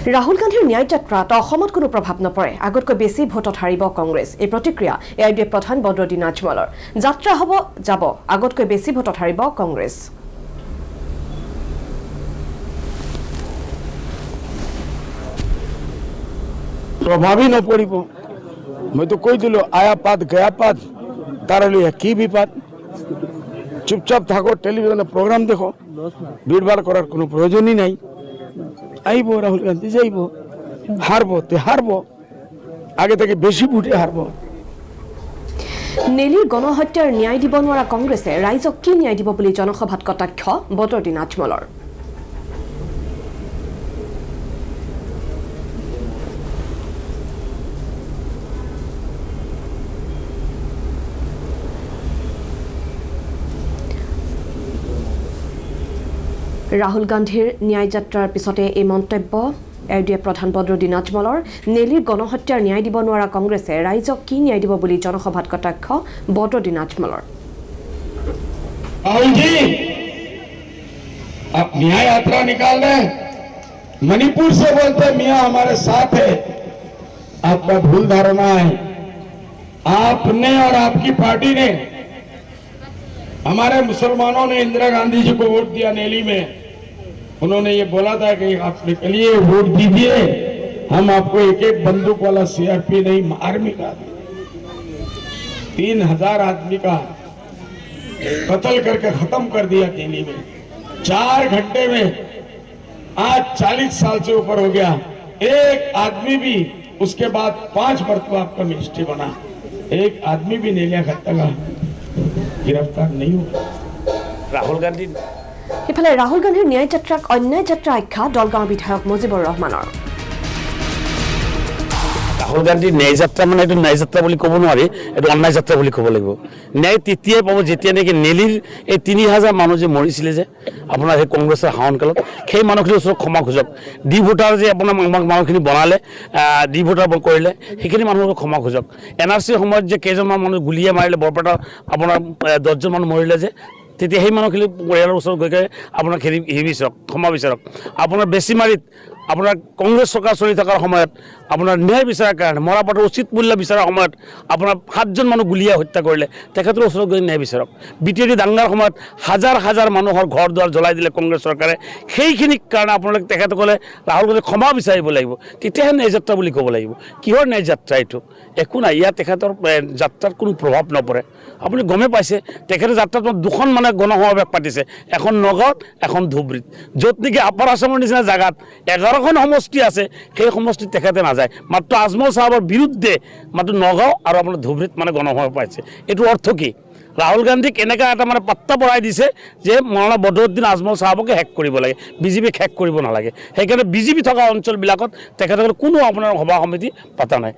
ৰাহুল গান্ধীৰ ন্যায় যাত্ৰাত অসমত কোনো প্ৰভাৱ নপৰে আগতকৈ বেছি ভোটত হাৰিব কংগ্ৰেছ এই প্ৰতিক্ৰিয়া এআইডিএ প্ৰধান বদৰুদ্দিন আজমলৰ যাত্ৰা হ'ব যাব আগতকৈ বেছি ভোটত হাৰিব কংগ্ৰেছ प्रभावी न पड़ब मैं तो कही दिल आया पात गया पात तार लिया कि विपात चुपचाप थको टेलिभिजन प्रोग्राम देखो भीड़ भाड़ करार कोनो प्रयोजन ही नहीं आईब राहुल गांधी जाइब हारब ते हारब आगे থেকে বেশি ভোটে হারব নেলিৰ গণহত্যাৰ ন্যায় দিব নোৱাৰা কংগ্ৰেছে ৰাইজক কি ন্যায় দিব বুলি জনসভাত কটাক্ষ বদৰুদ্দিন আজমলৰ ৰাহুল গান্ধীৰ ন্যায় যাত্ৰাৰ পিছতে এই মন্তব্য এআইডিএ প্ৰধান বদৰুদ্দিন আজমলৰ নেলিৰ গণহত্যাৰ ন্যায় দিব নোৱাৰা কংগ্ৰেছে ৰাইজক কি ন্যায় দিব বুলি জনসভাত কটাক্ষ বদৰুদ্দিন আজমলৰ राहुल जी आप न्याय यात्रा निकाल रहे मणिपुर से बोलते मियां हमारे साथ है आपका भूल धारणा है आपने और आपकी पार्टी ने हमारे मुसलमानों ने इंदिरा गांधी जी को वोट दिया नेली में उन्होंने ये बोला था कि आप निकलिए वोट दीजिए हम आपको एक एक बंदूक वाला सीआरपी नहीं आर्मी का 3000 आदमी का कत्ल करके खत्म कर दिया दिल्ली में 4 घंटे में आज 40 साल से ऊपर हो गया एक आदमी भी उसके बाद 5 मरतबा आपका मिनिस्ट्री बना एक आदमी भी नेलिया खत्ता का गिरफ्तार नहीं हुआ राहुल गांधी ইফালে ৰাহুল গান্ধীৰ ন্যায় যাত্ৰাক অন্যায় যাত্ৰা আখ্যা দলগাঁও বিধায়ক মুজিবুৰ ৰহমানৰ राहुल गांधी न्याय যাত্ৰা মানে এটা ন্যায় যাত্ৰা বুলি ক'ব নোৱাৰি এটা অন্যায় যাত্ৰা বুলি ক'ব লাগিব ন্যায় তেতিয়াই পাব যেতিয়া নেকি নেলিৰ এই 3000 মানুহ যে মৰিছিলে যে আপোনাৰ সেই কংগ্ৰেছৰ শাসনকালত সেই মানুহখিনিৰ ওচৰত ক্ষমা খোজক ডি ভোটাৰ যে আপোনাৰ মানুহখিনি বনালে ডি ভোটাৰ কৰিলে সেইখিনি মানুহক ক্ষমা খোজক এনআৰচিৰ সময়ত যে কেইজনমান মানুহ গুলিয়ে মাৰিলে বৰপেটা আপোনাৰ 10জন মানুহ মৰিলে যে তেতিয়া সেই মানুহখিনি পৰিয়ালৰ ওচৰত গৈ আপোনাৰ হেৰি বিচাৰক ক্ষমা বিচাৰক আপোনাৰ বেছিমাৰিত আপোনাৰ কংগ্ৰেছ চৰকাৰ চলি থকাৰ সময়ত আপোনাৰ ন্যায় বিচাৰাৰ কাৰণে মৰাপাটৰ উচিত মূল্য বিচাৰাৰ সময়ত আপোনাৰ 7জন মানুহ গুলিয়াই হত্যা কৰিলে তেখেতৰ ওচৰত গৈ ন্যায় বিচাৰক বিটিআৰডি দাঙ্গাৰ সময়ত হাজাৰ হাজাৰ মানুহৰ ঘৰ দুৱাৰ জ্বলাই দিলে কংগ্ৰেছ চৰকাৰে সেইখিনিৰ কাৰণে আপোনালোকে তেখেতসকলে ৰাহুল গান্ধীক ক্ষমা বিচাৰিব লাগিব তেতিয়াহে ন্যায় যাত্ৰা বুলি ক'ব লাগিব কিহৰ ন্যায় যাত্ৰা এইটো একো নাই ইয়াত তেখেতৰ যাত্ৰাত কোনো প্ৰভাৱ নপৰে আপুনি গমে পাইছে তেখেতৰ যাত্ৰাত দুখন মানে গণসমাৱেশ পাতিছে এখন নগাঁৱত এখন ধুবুৰীত য'ত নেকি আপাৰ আসামৰ নিচিনা জাগাত 11খন সমষ্টি আছে সেই সমষ্টিত তেখেতে নাযায় মাত্ৰ আজমল সাহেবৰ বিৰুদ্ধে মাত্ৰ নগাঁও আৰু আপোনাৰ ধুবুৰীত মানে গণসমাৱেশ পাইছে এইটো অৰ্থ কি ৰাহুল গান্ধীক এনেকা এটা মানে পাত্তা পৰাই দিছে যে মৌলানা বদৰুদ্দিন আজমল সাহেবকে হেক কৰিব লাগে বিজেপিক হেক কৰিব নালাগে সেইকাৰণে বিজেপি থকা অঞ্চলবিলাকত তেখেতসকলে কোনো আপোনাৰ সভা সমিতি পতা নাই